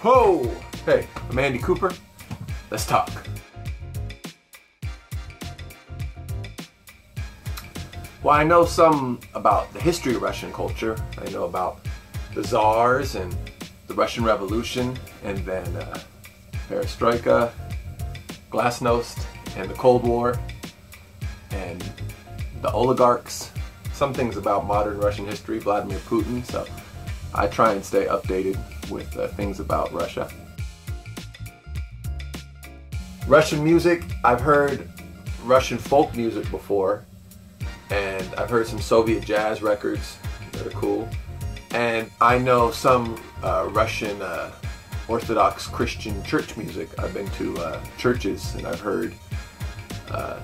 Ho! Hey, I'm Andy Cooper. Let's talk. Well, I know some about the history of Russian culture. I know about the Tsars and the Russian Revolution, and then Perestroika, Glasnost, and the Cold War, and the oligarchs. Some things about modern Russian history, Vladimir Putin, so I try and stay updated with things about Russia. Russian music, I've heard Russian folk music before, and I've heard some Soviet jazz records that are cool. And I know some Russian Orthodox Christian church music. I've been to churches and I've heard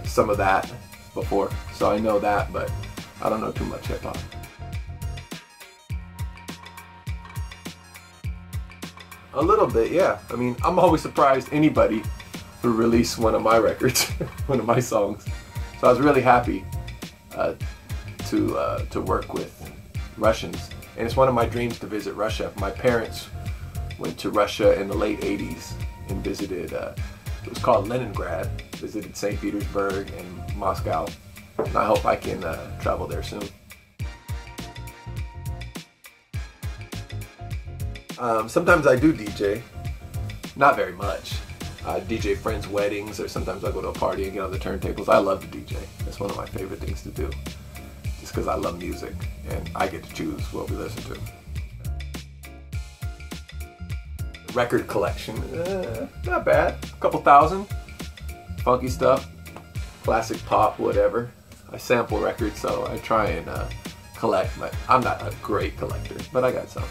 some of that before. So I know that, but I don't know too much hip-hop. A little bit, yeah. I mean, I'm always surprised anybody who release one of my records, one of my songs. So I was really happy to work with Russians. And it's one of my dreams to visit Russia. My parents went to Russia in the late 80s and visited, it was called Leningrad, visited St. Petersburg and Moscow. And I hope I can travel there soon. Sometimes I do DJ, not very much. I DJ friends' weddings, or sometimes I go to a party and get on the turntables. I love to DJ. That's one of my favorite things to do, just because I love music and I get to choose what we listen to. Record collection, not bad. A couple thousand. Funky stuff, classic pop, whatever. I sample records, so I try and collect. I'm not a great collector, but I got some.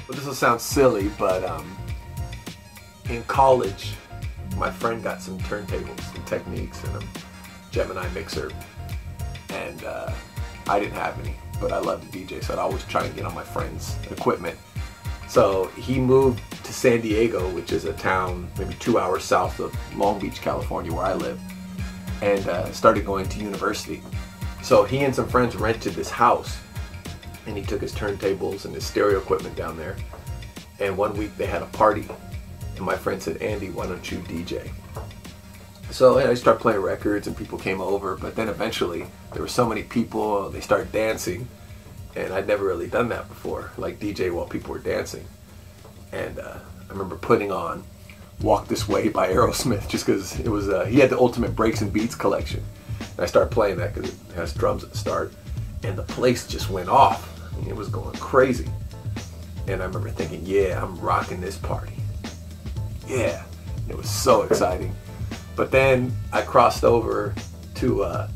Well, this will sound silly, but in college, my friend got some turntables and Techniques and a Gemini mixer, and I didn't have any, but I love to DJ, so I'd always try and get on my friend's equipment. So he moved to San Diego, which is a town maybe 2 hours south of Long Beach, California, where I live, and started going to university. So he and some friends rented this house, and he took his turntables and his stereo equipment down there. And one week they had a party, and my friend said, "Andy, why don't you DJ?" So I started playing records and people came over, but then eventually there were so many people, they started dancing, and I'd never really done that before, like DJ while people were dancing. And I remember putting on Walk This Way by Aerosmith just because it was, he had the ultimate breaks and beats collection. And I started playing that because it has drums at the start, and the place just went off. I mean, it was going crazy. And I remember thinking, yeah, I'm rocking this party. Yeah, it was so exciting. But then I crossed over to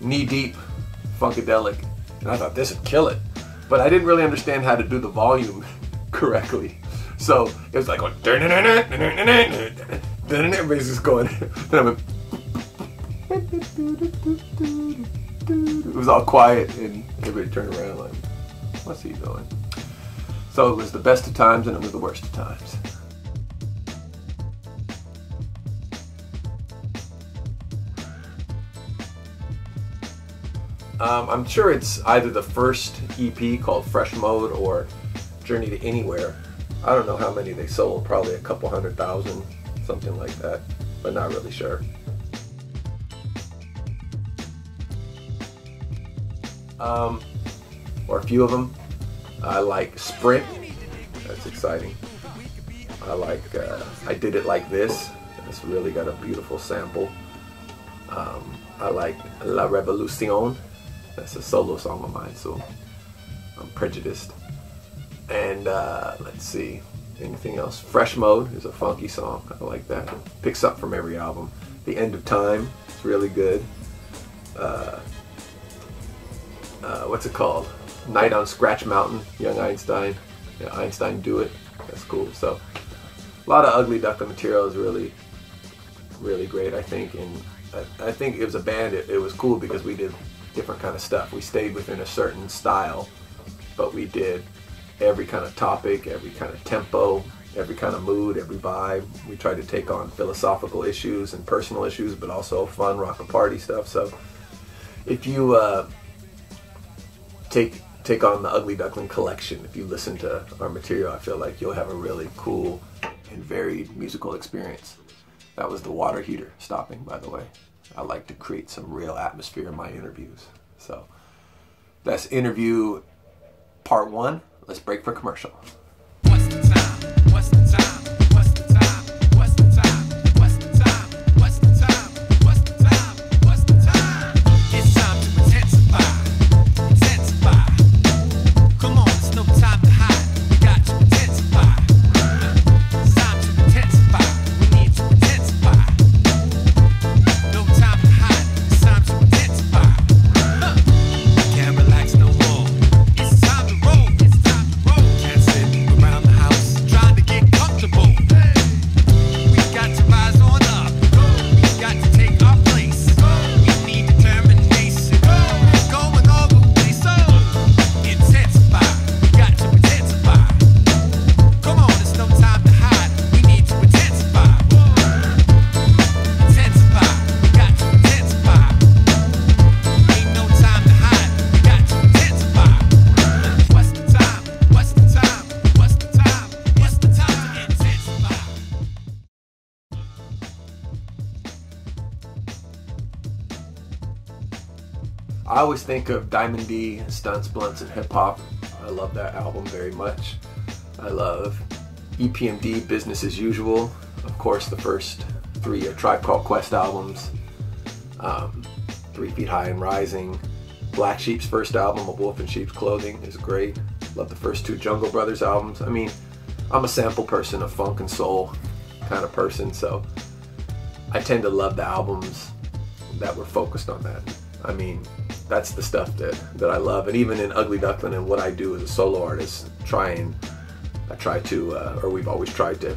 Knee Deep, Funkadelic, and I thought this would kill it. But I didn't really understand how to do the volume correctly. So it was like going, everybody's just going, then I went, it was all quiet and everybody turned around like, what's he doing? So it was the best of times and it was the worst of times. I'm sure it's either the first EP called Fresh Mode or Journey to Anywhere. I don't know how many they sold, probably a couple 100,000, something like that, but not really sure. Or a few of them. I like Sprint, that's exciting. I like I Did It Like This, that's really got a beautiful sample. I like La Revolucion, that's a solo song of mine, so I'm prejudiced. And let's see, anything else? Fresh Mode is a funky song, I like that. Picks up from every album. The End of Time, it's really good. What's it called? Night on Scratch Mountain, Young Einstein. Yeah, Einstein Do It, that's cool. So a lot of Ugly Duckling material is really, really great, I think. And I think it was a band, it was cool because we did different kind of stuff. We stayed within a certain style, but we did every kind of topic, every kind of tempo, every kind of mood, every vibe. We tried to take on philosophical issues and personal issues, but also fun rock and party stuff. So if you take take on the Ugly Duckling collection. If you listen to our material, I feel like you'll have a really cool and varied musical experience. That was the water heater stopping, by the way. I like to create some real atmosphere in my interviews. So that's interview part 1. Let's break for commercial. What's the time? What's the time? What's the time? What's the time? What's the time? What's the time? What's the time? What's the time? It's time to intensify. Intensify. Come on, it's no time to hide. We got to intensify. It's time to intensify. We need to intensify. No time to hide. It's time to intensify. Can't relax no more. It's time to roll. It's time to roll. Can't sit around the house trying to get comfortable. We got to rise on up. We got to take our place. We need determination. Going all the way. So intensify. We got to intensify. Come on, it's no time to hide. We need to intensify. Intensify. We got to intensify. Ain't no time to hide. We got to intensify. What's the time? What's the time? What's the time? What's the time to intensify? I always think of Diamond D, Stunts, Blunts, and Hip Hop. I love that album very much. I love EPMD, Business as Usual. Of course, the first 3 Tribe Called Quest albums. 3 Feet High and Rising. Black Sheep's first album, A Wolf in Sheep's Clothing, is great. Love the first 2 Jungle Brothers albums. I mean, I'm a sample person, a funk and soul kind of person, so I tend to love the albums that were focused on that. I mean, that's the stuff that I love. And even in Ugly Duckling and what I do as a solo artist, we've always tried to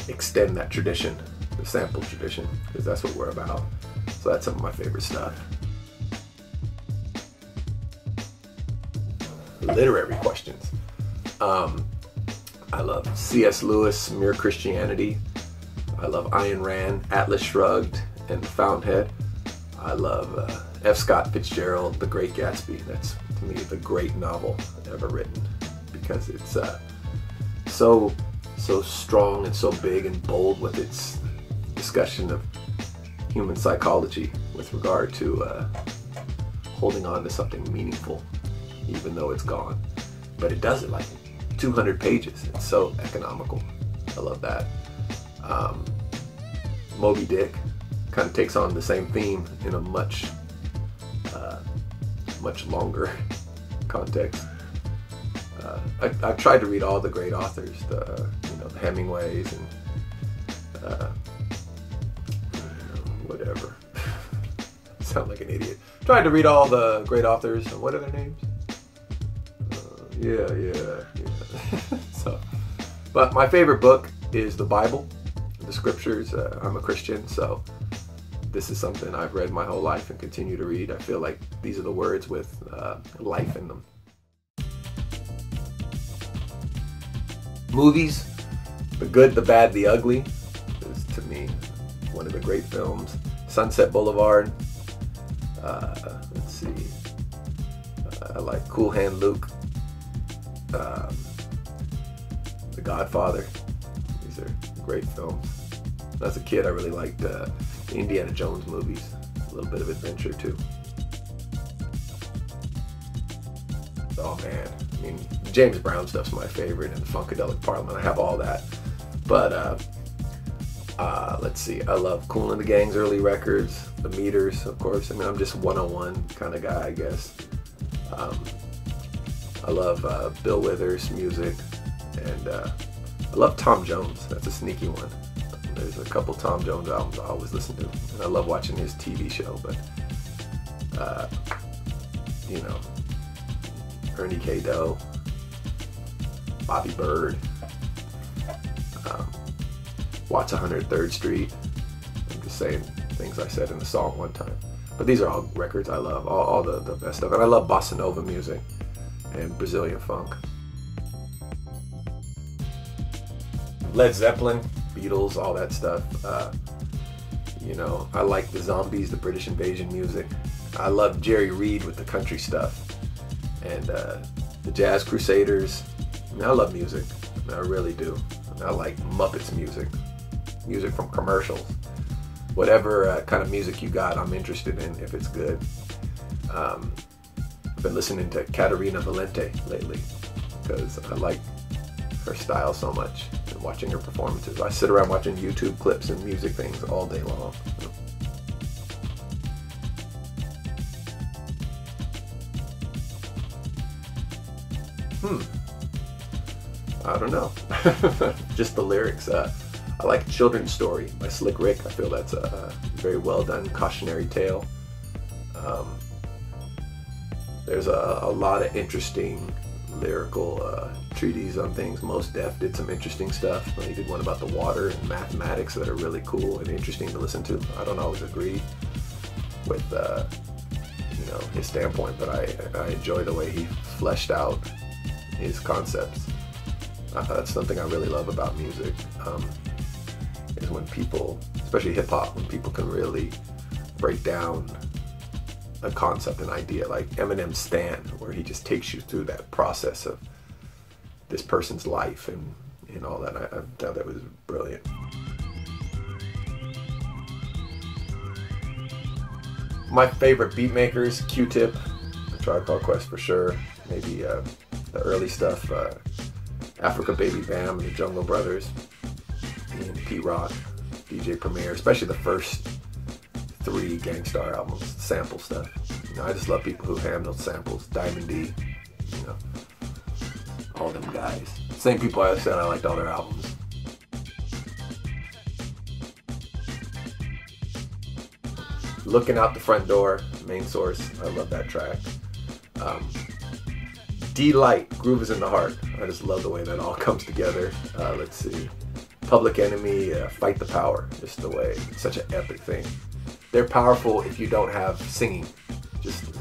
extend that tradition, the sample tradition, because that's what we're about. So that's some of my favorite stuff. Literary questions. I love C.S. Lewis, Mere Christianity. I love Ayn Rand, Atlas Shrugged, and The Fountainhead. I love F. Scott Fitzgerald, The Great Gatsby. That's, to me, the great novel ever written, because it's so strong and so big and bold with its discussion of human psychology with regard to holding on to something meaningful, even though it's gone. But it does it like 200 pages. It's so economical. I love that. Moby Dick kind of takes on the same theme in a much longer context. I've tried to read all the great authors, the Hemingways and whatever. Sound like an idiot. Tried to read all the great authors. What are their names? Yeah. So, but my favorite book is the Bible, the Scriptures. I'm a Christian, so this is something I've read my whole life and continue to read. I feel like these are the words with life in them. Movies, The Good, the Bad, the Ugly is, to me, one of the great films. Sunset Boulevard. Let's see. I like Cool Hand Luke. The Godfather. These are great films. As a kid, I really liked the Indiana Jones movies. A little bit of adventure too. Oh man, I mean, James Brown stuff's my favorite, and the Funkadelic Parliament. I have all that. But let's see. I love Kool and the Gang's early records, the Meters, of course. I mean, I'm just 101 kind of guy, I guess. I love Bill Withers' music, and I love Tom Jones. That's a sneaky one. There's a couple Tom Jones albums I always listen to, and I love watching his TV show. But Ernie K. Doe, Bobby Bird, Watts 103rd Street. I'm just saying things I said in the song one time. But these are all records I love, all the best stuff. And I love bossa nova music and Brazilian funk. Led Zeppelin, Beatles, all that stuff. I like the Zombies, the British Invasion music. I love Jerry Reed with the country stuff. And the Jazz Crusaders. I mean, I love music. I really do. I like Muppets music, music from commercials. Whatever kind of music you got, I'm interested in if it's good. I've been listening to Caterina Valente lately because I like her style so much and watching her performances. I sit around watching YouTube clips and music things all day long. I don't know. Just the lyrics. I like Children's Story by Slick Rick. I feel that's a very well done cautionary tale. There's a lot of interesting lyrical treatises on things. Mos Def did some interesting stuff. He did one about the water and mathematics that are really cool and interesting to listen to. I don't always agree with his standpoint, but I enjoy the way he fleshed out his concepts. That's something I really love about music, is when people, especially hip hop, when people can really break down a concept, an idea, like Eminem's Stand, where he just takes you through that process of this person's life and all that. I thought that was brilliant. My favorite beatmakers, Q-Tip, A Tribe Called Quest for sure, maybe the early stuff, Africa Baby Bam and the Jungle Brothers, and Pete Rock, DJ Premier, especially the first 3 Gangstar albums, sample stuff. I just love people who handle samples. Diamond D, all them guys. Same people I said I liked all their albums. Looking Out the Front Door, Main Source, I love that track. D-Light, Groove is in the Heart. I just love the way that all comes together. Let's see. Public Enemy, Fight the Power. Just the way, it's such an epic thing. They're powerful if you don't have singing,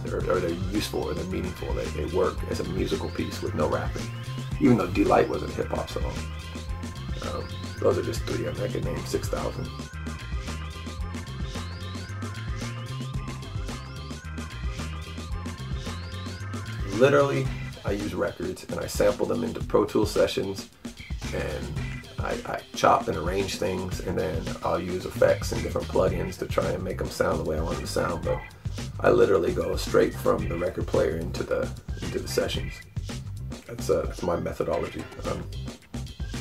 or they're useful or they're meaningful. They work as a musical piece with no rapping, even though D-Light was a hip hop song. Those are just 3. I could name 6,000. Literally, I use records and I sample them into Pro Tools sessions, and I chop and arrange things, and then I'll use effects and different plugins to try and make them sound the way I want them to sound. But I literally go straight from the record player into the sessions. That's my methodology.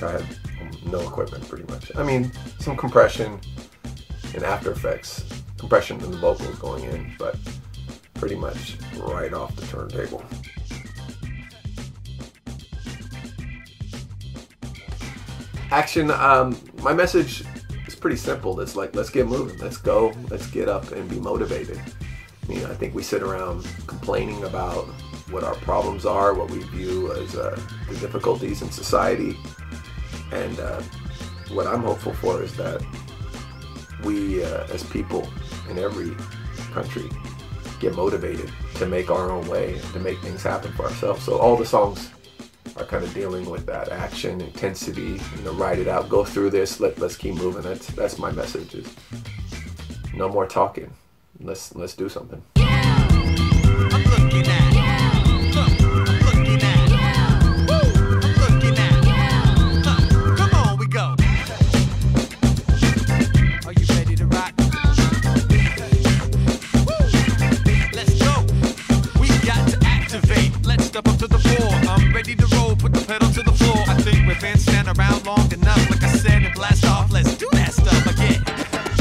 I have no equipment pretty much. I mean, some compression and After Effects, compression in the vocals going in, but pretty much right off the turntable. Action, my message is pretty simple. It's like, let's get moving, let's go, let's get up and be motivated. I mean, I think we sit around complaining about what our problems are, what we view as the difficulties in society. And what I'm hopeful for is that we, as people in every country, get motivated to make our own way, to make things happen for ourselves. So all the songs are kind of dealing with that action, intensity, ride it out, go through this, let's keep moving. That's my message, is no more talking. Let's do something. I'm looking at. Come on, we go. Are you ready to rock? Let's go. We got to activate. Let's step up to the floor. I'm ready to roll. Put the pedal to the floor. I think we've been standing around long enough. Like I said, and blast off. Let's do that stuff again.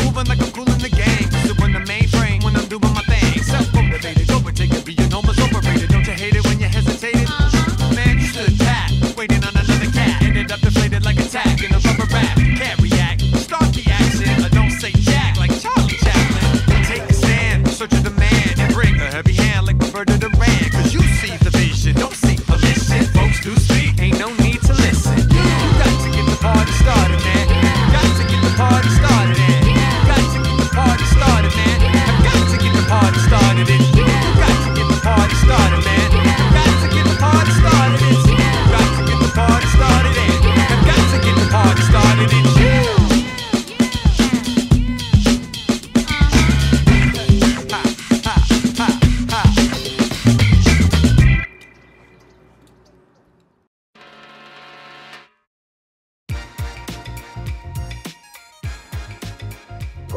Moving like I'm cool in the game. So in the mainframe when I'm doing my thing. Self-motivated, overtaken, being almost overrated. Don't you hate it when you hesitated? Man, you stood pat, waiting on another cat. Ended up deflated like a tack in a rubber rap. Can't react, start the action. I don't say jack like Charlie Chaplin. Take a stand, search a demand, and bring a heavy hand like Roberta Duran. Cause you see the vision, don't seek permission. Folks do speak, ain't no need to listen. You got to get the party started, man. Got to get the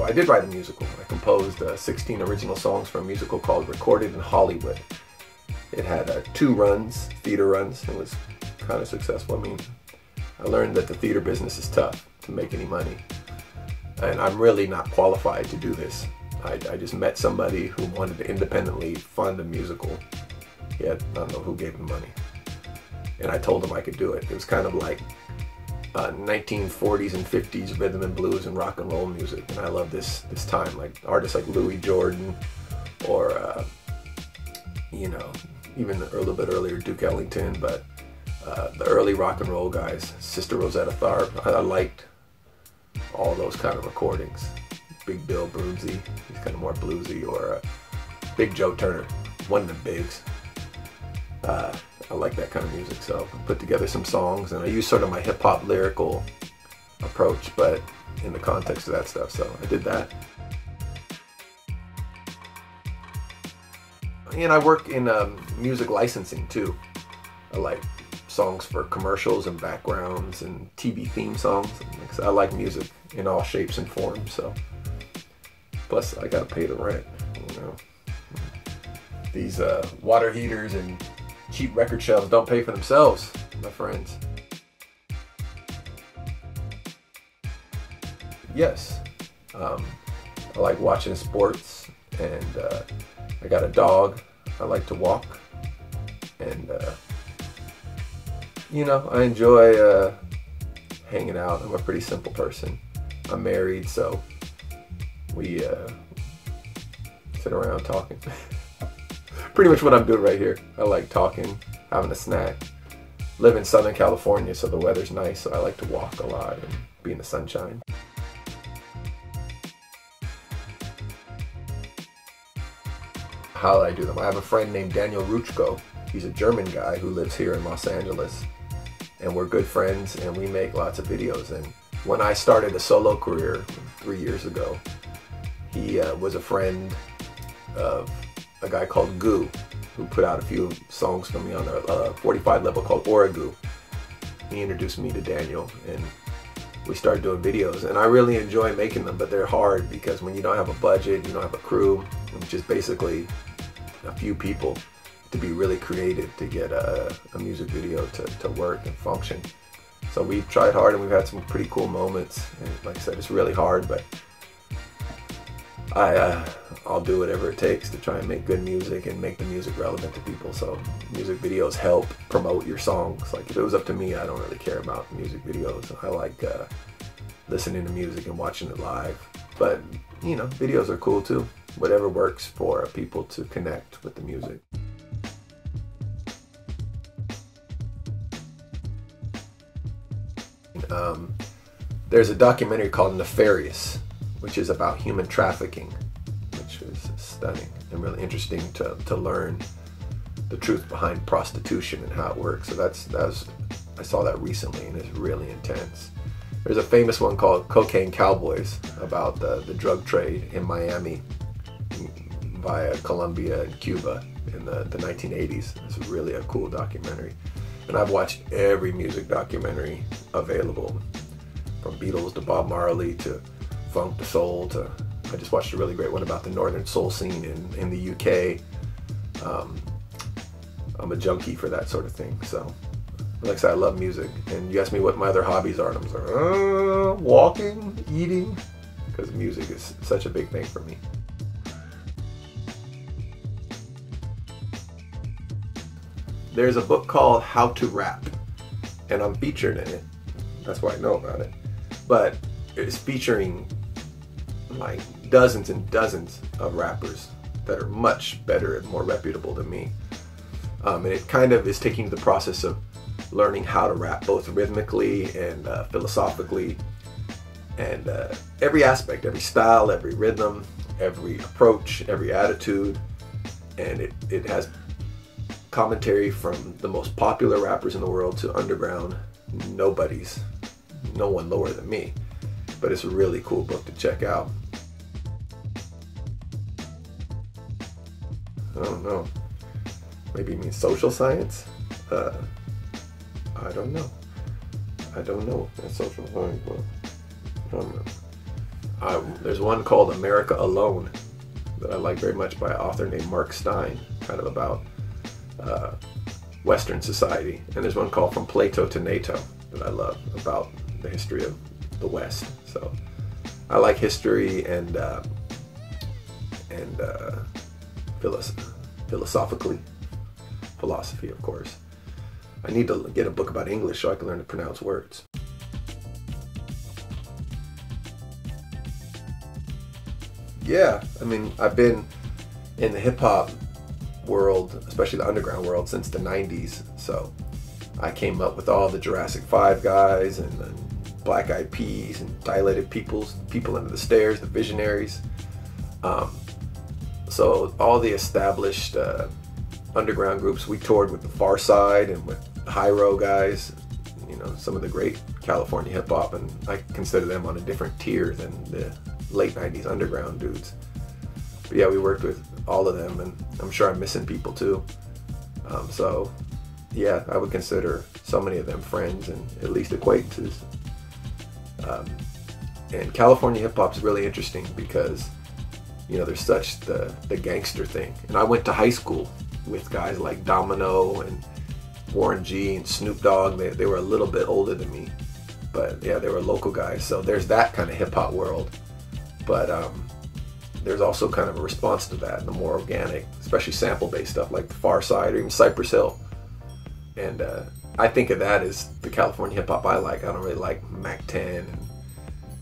musical. I did write a musical. I composed 16 original songs for a musical called Recorded in Hollywood. It had 2 runs, theater runs. It was kind of successful. I mean, I learned that the theater business is tough to make any money. And I'm really not qualified to do this. I just met somebody who wanted to independently fund a musical. Yet I don't know who gave him money. And I told him I could do it. It was kind of like 1940s and 50s rhythm and blues and rock and roll music. And I love this time. Like artists like Louis Jordan or, you know, even a little bit earlier Duke Ellington, but the early rock and roll guys, Sister Rosetta Tharpe. I liked all those kind of recordings. Big Bill Broonzy, he's kind of more bluesy, or Big Joe Turner, one of the bigs. I like that kind of music, so I put together some songs, and I use sort of my hip-hop lyrical approach, but in the context of that stuff, so I did that. And I work in music licensing too. I like songs for commercials and backgrounds and TV theme songs. I like music in all shapes and forms, so. Plus, I gotta pay the rent, you know. These water heaters and cheap record shelves don't pay for themselves, my friends. Yes, I like watching sports, and I got a dog. I like to walk, and you know, I enjoy hanging out. I'm a pretty simple person. I'm married, so we sit around talking. Pretty much what I'm doing right here. I like talking, having a snack. Live in Southern California, so the weather's nice, so I like to walk a lot and be in the sunshine. How do I do them? I have a friend named Daniel Ruchko. He's a German guy who lives here in Los Angeles. And we're good friends, and we make lots of videos. And when I started a solo career 3 years ago, he was a friend of a guy called Goo, who put out a few songs for me on a 45 level called Oragoo. He introduced me to Daniel, and we started doing videos. And I really enjoy making them, but they're hard because when you don't have a budget, you don't have a crew, which is basically a few people, to be really creative to get a music video to work and function. So we've tried hard, and we've had some pretty cool moments. And like I said, it's really hard, but I'll do whatever it takes to try and make good music and make the music relevant to people. So music videos help promote your songs. Like if it was up to me, I don't really care about music videos. I like listening to music and watching it live. But you know, videos are cool too. Whatever works for people to connect with the music. There's a documentary called Nefarious, which is about human trafficking, which is stunning and really interesting to learn the truth behind prostitution and how it works. So I saw that recently, and it's really intense. There's a famous one called Cocaine Cowboys about the drug trade in Miami via Colombia and Cuba in the 1980s. It's really a cool documentary. And I've watched every music documentary available, from Beatles to Bob Marley to funk to soul to, I just watched a really great one about the northern soul scene in the UK. I'm a junkie for that sort of thing. So, like I said, I love music. And you ask me what my other hobbies are, and I'm like, walking, eating, because music is such a big thing for me. There's a book called How to Rap, and I'm featured in it. That's why I know about it. But it's featuring like dozens and dozens of rappers that are much better and more reputable than me. And it kind of is taking the process of learning how to rap, both rhythmically and philosophically, and every aspect, every style, every rhythm, every approach, every attitude. And it has commentary from the most popular rappers in the world to underground nobodies, no one lower than me. But it's a really cool book to check out. I don't know. Maybe it means social science? I don't know. I don't know what social science was. I don't know. There's one called America Alone that I like very much by an author named Mark Stein, kind of about Western society. And there's one called From Plato to NATO that I love, about the history of the West. So I like history and philosophy, of course. I need to get a book about English so I can learn to pronounce words. Yeah, I mean, I've been in the hip-hop world, especially the underground world, since the 90s. So I came up with all the Jurassic 5 guys and the Black Eyed Peas and Dilated Peoples, People Under the Stairs, the Visionaries. So all the established underground groups, we toured with the Far Side and with the High Row guys, you know, some of the great California hip-hop, and I consider them on a different tier than the late 90s underground dudes. But yeah, we worked with all of them, and I'm sure I'm missing people too. So yeah, I would consider so many of them friends and at least acquaintances. And California hip-hop is really interesting because, you know, there's such the gangster thing. And I went to high school with guys like Domino and Warren G and Snoop Dogg. They were a little bit older than me, but yeah, they were local guys. So there's that kind of hip-hop world. But there's also kind of a response to that, the more organic, especially sample-based stuff like the Far Side or even Cypress Hill. And I think of that as the California hip-hop I like. I don't really like Mac 10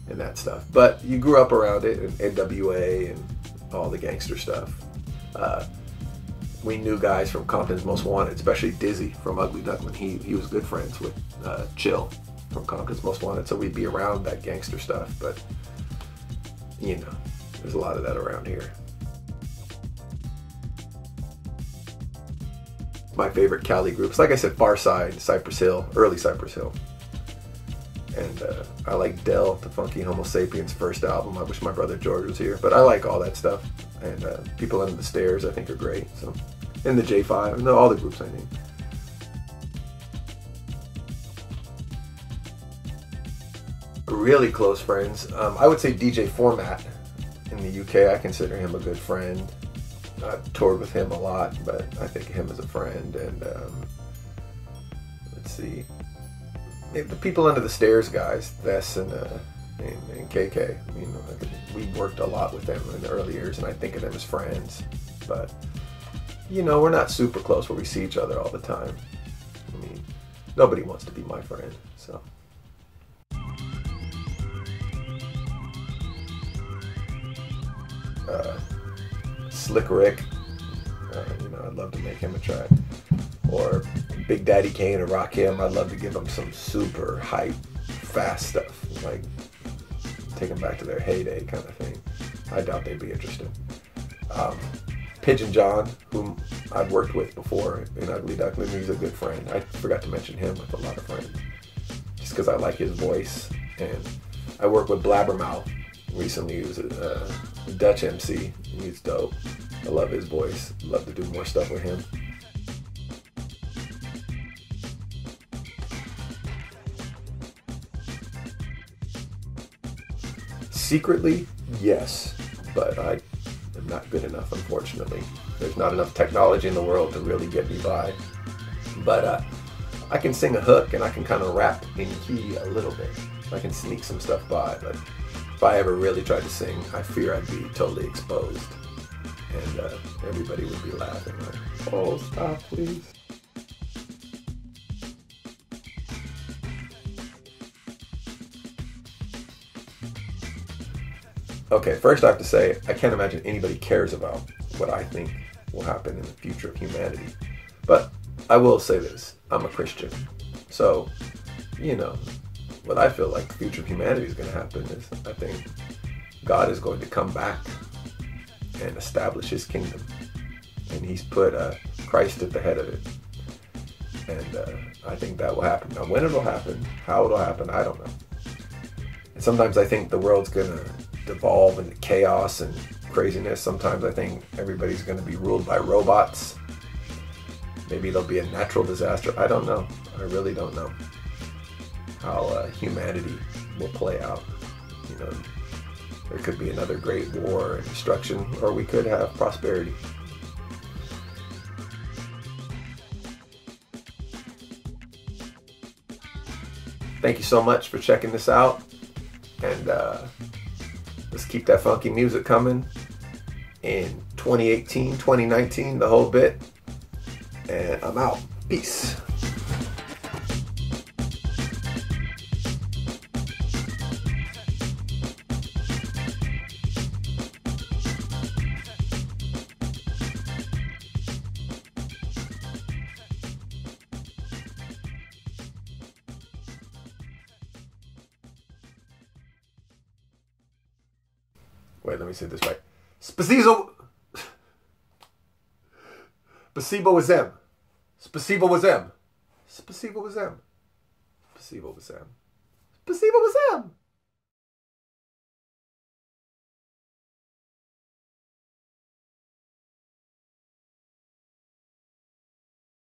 and that stuff. But you grew up around it, and NWA and all the gangster stuff. We knew guys from Compton's Most Wanted, especially Dizzy from Ugly Duckling. He was good friends with Chill from Compton's Most Wanted, so we'd be around that gangster stuff. But you know, there's a lot of that around here. My favorite Cali groups, like I said, Far Side, Cypress Hill, early Cypress Hill. And I like Del, the Funky Homo Sapiens first album. I wish my brother George was here, but I like all that stuff. And People Under the Stairs, I think, are great. So, and the J5, and all the groups I named. Really close friends. I would say DJ Format in the UK. I consider him a good friend. I've toured with him a lot, but I think of him as a friend. And let's see, maybe the People Under the Stairs guys, Vess and KK. I mean, we worked a lot with them in the early years, and I think of them as friends. But you know, we're not super close where we see each other all the time. I mean, nobody wants to be my friend, so. Slick Rick, you know, I'd love to make him a track. Or Big Daddy Kane or Rakim, I'd love to give them some super hype, fast stuff, like take them back to their heyday kind of thing. I doubt they'd be interested. Pigeon John, whom I've worked with before in Ugly Duckling, he's a good friend. I forgot to mention him with a lot of friends, just because I like his voice. And I work with Blabbermouth. Recently, he was a Dutch MC. He's dope. I love his voice. Love to do more stuff with him. Secretly, yes, but I am not good enough, unfortunately. There's not enough technology in the world to really get me by. But I can sing a hook and I can kind of rap in key a little bit. I can sneak some stuff by, but if I ever really tried to sing, I fear I'd be totally exposed. And everybody would be laughing like, oh, stop, please. Okay, first I have to say, I can't imagine anybody cares about what I think will happen in the future of humanity. But I will say this, I'm a Christian. So, you know, what I feel like the future of humanity is going to happen is, I think God is going to come back and establish his kingdom. And he's put Christ at the head of it. And I think that will happen. Now, when it'll happen, how it'll happen, I don't know. And sometimes I think the world's going to devolve into chaos and craziness. Sometimes I think everybody's going to be ruled by robots. Maybe there'll be a natural disaster. I don't know. I really don't know how humanity will play out. You know, There could be another great war and destruction, or we could have prosperity. Thank you so much for checking this out. And let's keep that funky music coming in 2018, 2019, the whole bit. And I'm out. Peace. Wait, let me say this right. Spasibo. Spasibo was them. Spasibo was them. Spasibo was them. Spasibo was them. Spasibo was them.